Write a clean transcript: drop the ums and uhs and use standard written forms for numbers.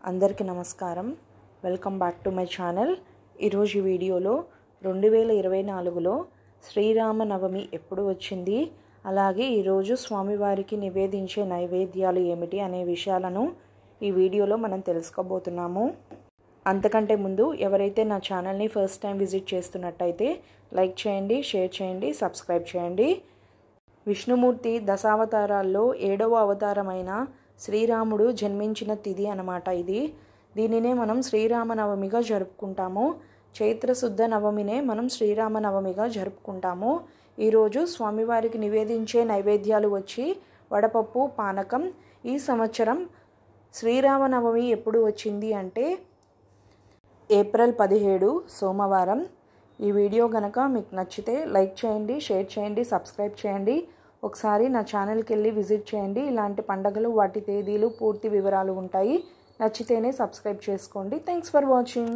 అందరికీ నమస్కారం. Welcome back to my channel. ఈరోజు వీడియోలో 2024లో శ్రీరామనవమి ఎప్పుడు వచ్చింది, అలాగే ఈరోజు స్వామివారికి నివేదించే నైవేద్యాలు ఏమిటి అనే విషయాలను ఈ వీడియోలో మనం తెలుసుకోబోతున్నాము. అంతకంటే ముందు ఎవరైతే నా ఛానల్ని ఫస్ట్ టైం విజిట్ చేస్తున్నట్టయితే లైక్ చేయండి, షేర్ చేయండి, సబ్స్క్రైబ్ చేయండి. విష్ణుమూర్తి దశావతారాల్లో 7వ అవతారమైన శ్రీరాముడు జన్మించిన తిథి అన్నమాట ఇది. దీనినే మనం శ్రీరామనవమిగా జరుపుకుంటాము. చైత్రశుద్ధ నవమినే మనం శ్రీరామనవమిగా జరుపుకుంటాము. ఈరోజు స్వామివారికి నివేదించే నైవేద్యాలు వచ్చి వడపప్పు, పానకం. ఈ సంవత్సరం శ్రీరామనవమి ఎప్పుడు వచ్చింది అంటే ఏప్రిల్ 17 సోమవారం. ఈ వీడియో కనుక మీకు నచ్చితే లైక్ చేయండి, షేర్ చేయండి, సబ్స్క్రైబ్ చేయండి. ఒకసారి నా ఛానల్కి వెళ్ళి విజిట్ చేయండి. ఇలాంటి పండుగలు, వాటి తేదీలు, పూర్తి వివరాలు ఉంటాయి. నచ్చితేనే సబ్స్క్రైబ్ చేసుకోండి. Thanks for watching.